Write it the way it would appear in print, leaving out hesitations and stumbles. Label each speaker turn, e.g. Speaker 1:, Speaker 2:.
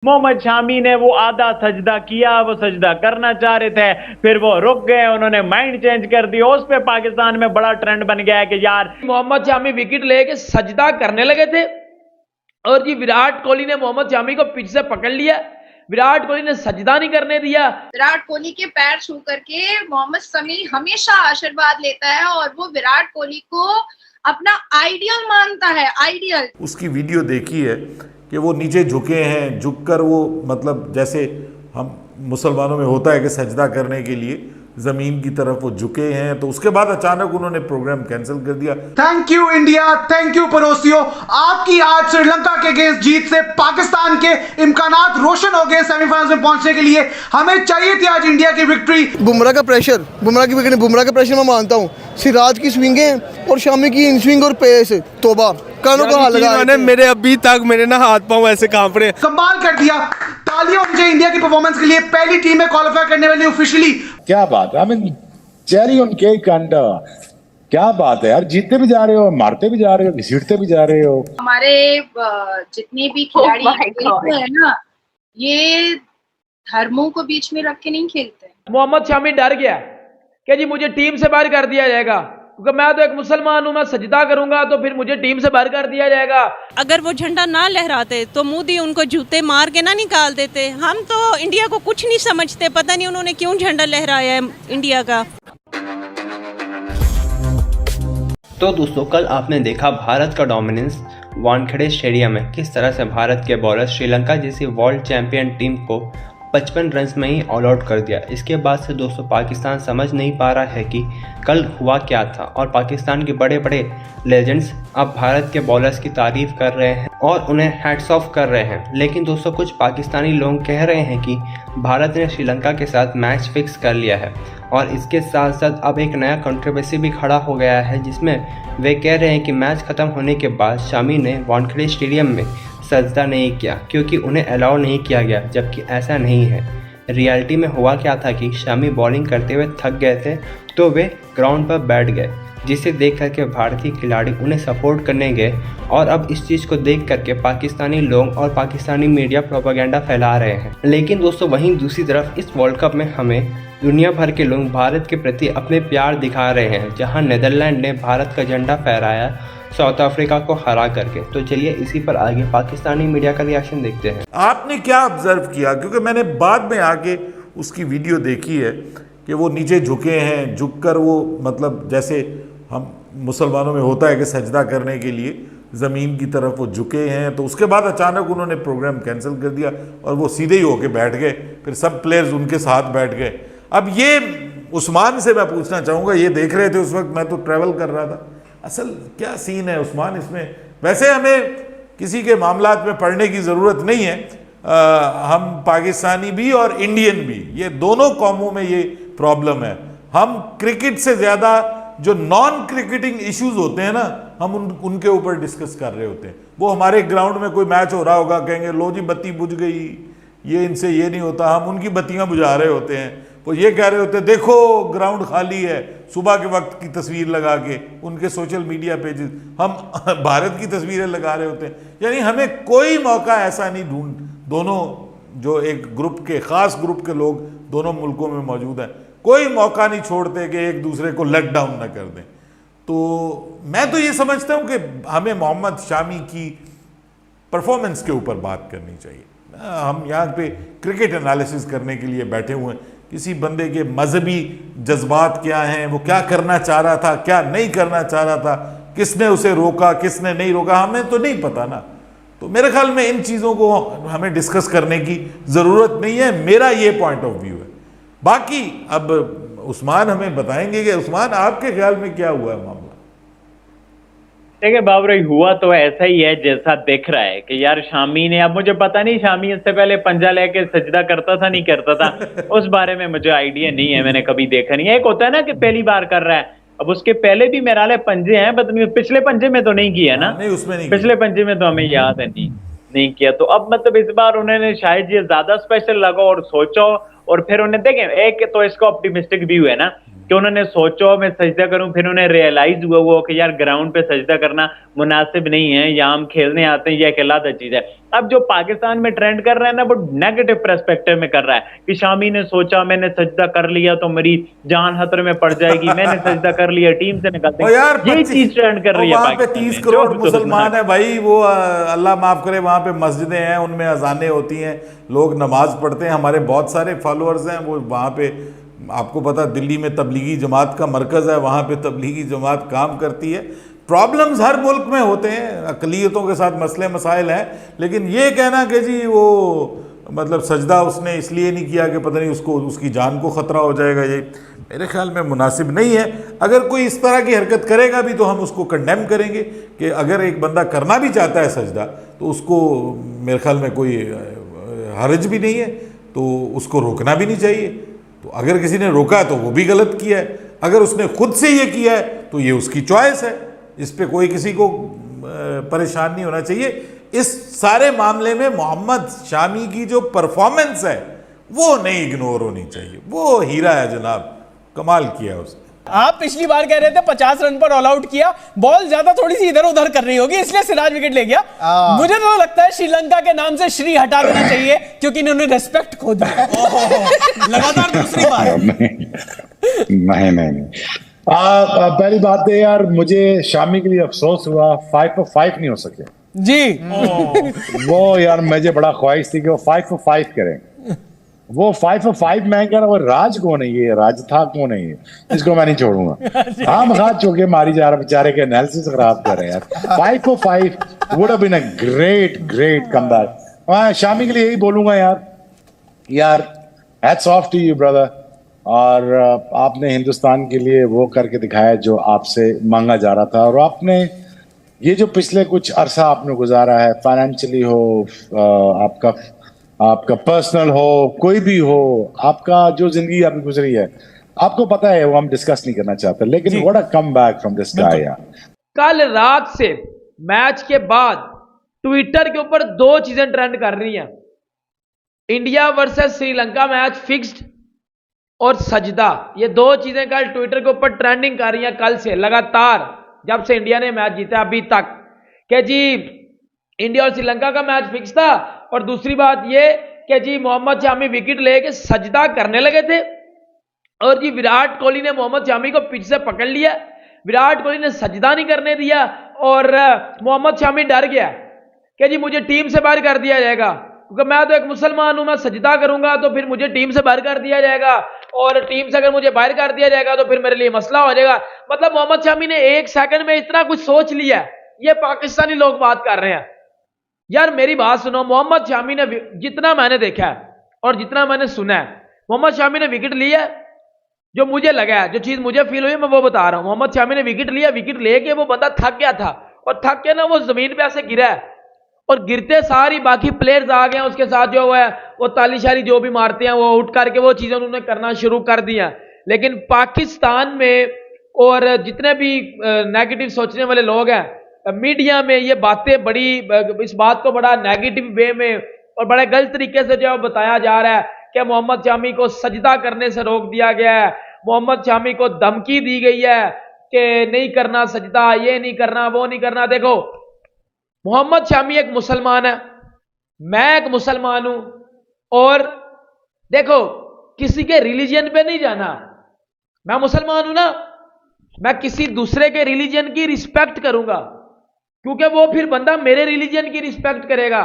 Speaker 1: मोहम्मद शामी ने वो आधा सजदा किया, वो सजदा करना चाह रहे थे, फिर वो रुक गए, उन्होंने माइंड चेंज कर दिया। उस पे पाकिस्तान में बड़ा ट्रेंड बन गया है कि यार
Speaker 2: मोहम्मद शामी विकेट लेके सजदा करने लगे थे और जी विराट कोहली ने मोहम्मद शामी को पीछे से पकड़ लिया। विराट कोहली ने सजदा नहीं करने दिया।
Speaker 3: विराट कोहली के पैर छू करके मोहम्मद शमी हमेशा आशीर्वाद लेता है और वो विराट कोहली को अपना आइडियल मानता है, आइडियल।
Speaker 4: उसकी वीडियो देखी है कि वो नीचे झुके हैं, झुककर वो मतलब जैसे हम मुसलमानों में होता है कि सजदा करने के लिए जमीन की तरफ वो झुके हैं, तो उसके बाद अचानक उन्होंने प्रोग्राम कैंसिल कर दिया।
Speaker 5: Thank you India, thank you पड़ोसियों। आपकी आज श्रीलंका के अगेंस्ट जीत से पाकिस्तान के इम्कानात रोशन हो गए सेमीफाइनल्स में पहुंचने के लिए। हमें चाहिए थी आज इंडिया की विक्ट्री।
Speaker 6: बुमराह का प्रेशर, बुमराह की विकेट, बुमराह का प्रेशर मैं मानता हूँ। सिराज की स्विंगें और शामी की इन स्विंग और पेस, तोबा कानों को हाथ लगा।
Speaker 7: मेरे अभी तक मेरे ना हाथ पांव ऐसे कांप रहे।
Speaker 5: कमाल कर दिया, तालियां मुझे इंडिया की परफॉर्मेंस के लिए। पहली टीम में क्वालिफाई करने वाली ऑफिशियली।
Speaker 8: क्या बात है, I mean cherry on cake and क्या बात है यार, जीतते भी जा रहे हो, मारते भी जा रहे हो, घसीटते भी जा रहे हो।
Speaker 3: हमारे जितने भी खिलाड़ी है ना, ये धर्मों को बीच में रख के नहीं खेलते।
Speaker 2: मोहम्मद शामी डर गया कि जी मुझे टीम से बाहर कर दिया जाएगा, क्योंकि मैं तो एक मुसलमान हूं, मैं सजदा करूंगा तो फिर मुझे टीम से बाहर कर दिया जाएगा।
Speaker 9: अगर वो झंडा ना लहराते तो मोदी उनको जूते मार के ना निकाल देते। हम तो इंडिया को कुछ नहीं समझते, पता नहीं उन्होंने क्यों झंडा लहराया है इंडिया का।
Speaker 10: तो दोस्तों, कल आपने देखा भारत का डोमिनेंस वानखेड़े स्टेडियम में, किस तरह से भारत के बॉलर श्रीलंका जैसी वर्ल्ड चैंपियन टीम को 55 रन में ही ऑल आउट कर दिया। इसके बाद से दोस्तों पाकिस्तान समझ नहीं पा रहा है कि कल हुआ क्या था, और पाकिस्तान के बड़े बड़े लेजेंड्स अब भारत के बॉलर्स की तारीफ कर रहे हैं और उन्हें हैट्स ऑफ कर रहे हैं। लेकिन दोस्तों कुछ पाकिस्तानी लोग कह रहे हैं कि भारत ने श्रीलंका के साथ मैच फिक्स कर लिया है, और इसके साथ साथ अब एक नया कंट्रोवर्सी भी खड़ा हो गया है, जिसमें वे कह रहे हैं कि मैच ख़त्म होने के बाद शामी ने वानखेड़े स्टेडियम में सजदा नहीं किया क्योंकि उन्हें अलाउ नहीं किया गया, जबकि ऐसा नहीं है। रियलिटी में हुआ क्या था कि शामी बॉलिंग करते हुए थक गए थे तो वे ग्राउंड पर बैठ गए, जिसे देख करके भारतीय खिलाड़ी उन्हें सपोर्ट करने गए, और अब इस चीज़ को देख करके पाकिस्तानी लोग और पाकिस्तानी मीडिया प्रोपेगेंडा फैला रहे हैं। लेकिन दोस्तों वहीं दूसरी तरफ इस वर्ल्ड कप में हमें दुनिया भर के लोग भारत के प्रति अपने प्यार दिखा रहे हैं, जहां नीदरलैंड ने भारत का झंडा फहराया साउथ अफ्रीका को हरा करके। तो चलिए इसी पर आगे पाकिस्तानी मीडिया का रिएक्शन देखते हैं।
Speaker 4: आपने क्या ऑब्जर्व किया, क्योंकि मैंने बाद में आके उसकी वीडियो देखी है कि वो नीचे झुके हैं, झुककर वो मतलब जैसे हम मुसलमानों में होता है कि सजदा करने के लिए ज़मीन की तरफ वो झुके हैं, तो उसके बाद अचानक उन्होंने प्रोग्राम कैंसिल कर दिया और वो सीधे ही होके बैठ गए, फिर सब प्लेयर्स उनके साथ बैठ गए। अब ये उस्मान से मैं पूछना चाहूँगा, ये देख रहे थे उस वक्त, मैं तो ट्रैवल कर रहा था, असल क्या सीन है उस्मान इसमें? वैसे हमें किसी के मामलात में पढ़ने की ज़रूरत नहीं है, हम पाकिस्तानी भी और इंडियन भी, ये दोनों कौमों में ये प्रॉब्लम है। हम क्रिकेट से ज़्यादा जो नॉन क्रिकेटिंग इश्यूज होते हैं ना, हम उनके ऊपर डिस्कस कर रहे होते हैं। वो हमारे ग्राउंड में कोई मैच हो रहा होगा, कहेंगे लो जी बत्ती बुझ गई, ये इनसे ये नहीं होता, हम उनकी बत्तियां बुझा रहे होते हैं। वो ये कह रहे होते हैं देखो ग्राउंड खाली है, सुबह के वक्त की तस्वीर लगा के उनके सोशल मीडिया पेजेस, हम भारत की तस्वीरें लगा रहे होते हैं। यानी हमें कोई मौका ऐसा नहीं दोनों जो एक ग्रुप के ख़ास ग्रुप के लोग दोनों मुल्कों में मौजूद हैं, कोई मौका नहीं छोड़ते कि एक दूसरे को लेट डाउन न कर दें। तो मैं तो ये समझता हूँ कि हमें मोहम्मद शामी की परफॉर्मेंस के ऊपर बात करनी चाहिए। हम यहाँ पे क्रिकेट एनालिसिस करने के लिए बैठे हुए हैं, किसी बंदे के मजहबी जज्बात क्या हैं, वो क्या करना चाह रहा था, क्या नहीं करना चाह रहा था, किसने उसे रोका, किसने नहीं रोका, हमें तो नहीं पता ना। तो मेरे ख्याल में इन चीज़ों को हमें डिस्कस करने की ज़रूरत नहीं है, मेरा ये पॉइंट ऑफ व्यू है। बाकी अब उस्मान हमें बताएंगे कि उस्मान आपके ख्याल में क्या हुआ है मामला।
Speaker 1: देखिए बाबरा, हुआ तो ऐसा ही है जैसा दिख रहा है कि यार शामी ने, अब मुझे पता नहीं शामी इससे पहले पंजा लेके सजदा करता था नहीं करता था, उस बारे में मुझे आइडिया नहीं है, मैंने कभी देखा नहीं है। एक होता है ना कि पहली बार कर रहा है, अब उसके पहले भी मेरा ले पंजे हैं, पिछले पंजे में तो नहीं किया ना,
Speaker 4: नहीं उसमें नहीं,
Speaker 1: पिछले पंजे में तो हमें याद है नहीं किया। तो अब मतलब इस बार उन्होंने शायद ये ज्यादा स्पेशल लगा और सोचा, और फिर उन्हें देखें, एक तो इसका ऑप्टिमिस्टिक व्यू है ना कि उन्होंने सोचा मैं सजदा करूं, फिर उन्हें रियलाइज हुआ वो कि यार ग्राउंड पे सजदा करना मुनासिब नहीं है, यहाँ हम खेलने आते हैं, यह एक अलग चीज है। अब जो पाकिस्तान में ट्रेंड कर रहा है ना, वो नेगेटिव पर्सपेक्टिव में कर रहा है कि शामी ने सोचा मैंने सजदा कर लिया तो मेरी जान खतरे में पड़ जाएगी, मैंने सजदा कर लिया टीम से निकल
Speaker 4: ओ यार
Speaker 1: देंगे, यही चीज ट्रेंड कर रही है
Speaker 4: वहां पे
Speaker 1: पाकिस्तान
Speaker 4: 30
Speaker 1: में।
Speaker 4: करोड़
Speaker 1: जो भी तो
Speaker 4: मुसलमान है भाई, वो अल्लाह माफ करे, वहां पे मस्जिदें हैं, उनमें अजानें होती हैं, लोग नमाज पढ़ते हैं, हमारे बहुत सारे फॉलोअर्स हैं वो वहाँ पे। आपको पता दिल्ली में तबलीगी जमात का मरकज़ है, वहाँ पे तबलीगी जमात काम करती है। प्रॉब्लम्स हर मुल्क में होते हैं, अक़लियतों के साथ मसले मसाइल हैं, लेकिन ये कहना कि जी वो मतलब सजदा उसने इसलिए नहीं किया कि पता नहीं उसको उसकी जान को ख़तरा हो जाएगा, ये मेरे ख्याल में मुनासिब नहीं है। अगर कोई इस तरह की हरकत करेगा भी तो हम उसको कंडेम करेंगे कि अगर एक बंदा करना भी चाहता है सजदा तो उसको मेरे ख्याल में कोई हर्ज भी नहीं है, तो उसको रोकना भी नहीं चाहिए। तो अगर किसी ने रोका तो वो भी गलत किया है, अगर उसने खुद से ये किया है तो ये उसकी चॉइस है, इस पे कोई किसी को परेशान नहीं होना चाहिए। इस सारे मामले में मोहम्मद शामी की जो परफॉर्मेंस है वो नहीं इग्नोर होनी चाहिए, वो हीरा है जनाब, कमाल किया उसने।
Speaker 7: आप पिछली बार कह रहे थे 50 रन पर ऑल आउट किया, बॉल ज्यादा थोड़ी सी इधर उधर कर रही होगी इसलिए सिराज विकेट ले गया। मुझे तो लगता है श्रीलंका के नाम से श्री हटा देना चाहिए क्योंकि इन्होंने रेस्पेक्ट खो दी लगातार दूसरी बार।
Speaker 8: नहीं पहली बात है यार, मुझे शामी के लिए अफसोस हुआ 5 for 5 नहीं हो सके
Speaker 7: जी।
Speaker 8: वो यार मुझे बड़ा ख्वाहिश थी कि वो 5 for 5 करें। वो 5 for 5 मैं कह रहा हूँ, वो राज कौन है, ये राज था कौन है, ये इसको मैं नहीं छोड़ूंगा। हम खा चौके मारी जा रहा, बेचारे के एनालिसिस खराब कर रहे हैं यार। 5 for 5 would have been a great comeback. मैं शामी के लिए यही बोलूंगा यार hats off to you brother, और आपने हिंदुस्तान के लिए वो करके दिखाया जो आपसे मांगा जा रहा था। और आपने ये जो पिछले कुछ अरसा आपने गुजारा है, फाइनेंशियली हो, आपका पर्सनल हो, कोई भी हो, आपका जो जिंदगी आपकी गुजरी है, आपको पता है, वो हम डिस्कस नहीं करना चाहते, लेकिन what a comeback from this guy यार।
Speaker 2: कल रात से मैच के बाद ट्विटर के ऊपर 2 चीजें ट्रेंड कर रही हैं, India versus Sri Lanka match fixed और सजदा। ये 2 चीजें कल ट्विटर के ऊपर ट्रेंडिंग कर रही हैं कल से लगातार, जब से इंडिया ने मैच जीता अभी तक, कि जी इंडिया और श्रीलंका का मैच फिक्स था। और दूसरी बात ये कि जी मोहम्मद शामी विकेट लेके सजदा करने लगे थे और जी विराट कोहली ने मोहम्मद शामी को पीछे से पकड़ लिया, विराट कोहली ने सजदा नहीं करने दिया और मोहम्मद शामी डर गया कि जी मुझे टीम से बाहर कर दिया जाएगा, क्योंकि मैं तो एक मुसलमान हूं, मैं सजदा करूंगा तो फिर मुझे टीम से बाहर कर दिया जाएगा, और टीम से अगर मुझे बाहर कर दिया जाएगा तो फिर मेरे लिए मसला हो जाएगा। मतलब मोहम्मद शामी ने 1 सेकंड में इतना कुछ सोच लिया। ये पाकिस्तानी लोग बात कर रहे हैं यार, मेरी बात सुनो। मोहम्मद शामी ने, जितना मैंने देखा है और जितना मैंने सुना है, मोहम्मद शामी ने विकेट लिया, जो मुझे लगा है, जो चीज मुझे फील हुई मैं वो बता रहा हूं। मोहम्मद शामी ने विकेट लिया, विकेट लेके वो बंदा थक गया था और थक के ना वो जमीन पे ऐसे गिरा है, और गिरते सारी बाकी प्लेयर्स आ गए हैं उसके साथ, जो है वो तालीशारी जो भी मारते हैं वो उठ करके वो चीजें उन्होंने करना शुरू कर दिया। लेकिन पाकिस्तान में और जितने भी नेगेटिव सोचने वाले लोग हैं, मीडिया में ये बातें बड़ी, इस बात को बड़ा नेगेटिव वे में और बड़े गलत तरीके से जो बताया जा रहा है कि मोहम्मद शामी को सजदा करने से रोक दिया गया है, मोहम्मद शामी को धमकी दी गई है कि नहीं करना सजदा, ये नहीं करना, वो नहीं करना। देखो, मोहम्मद शामी एक मुसलमान है, मैं एक मुसलमान हूं, और देखो किसी के रिलीजन पे नहीं जाना। मैं मुसलमान हूं ना, मैं किसी दूसरे के रिलीजन की रिस्पेक्ट करूंगा, क्योंकि वो फिर बंदा मेरे रिलीजन की रिस्पेक्ट करेगा।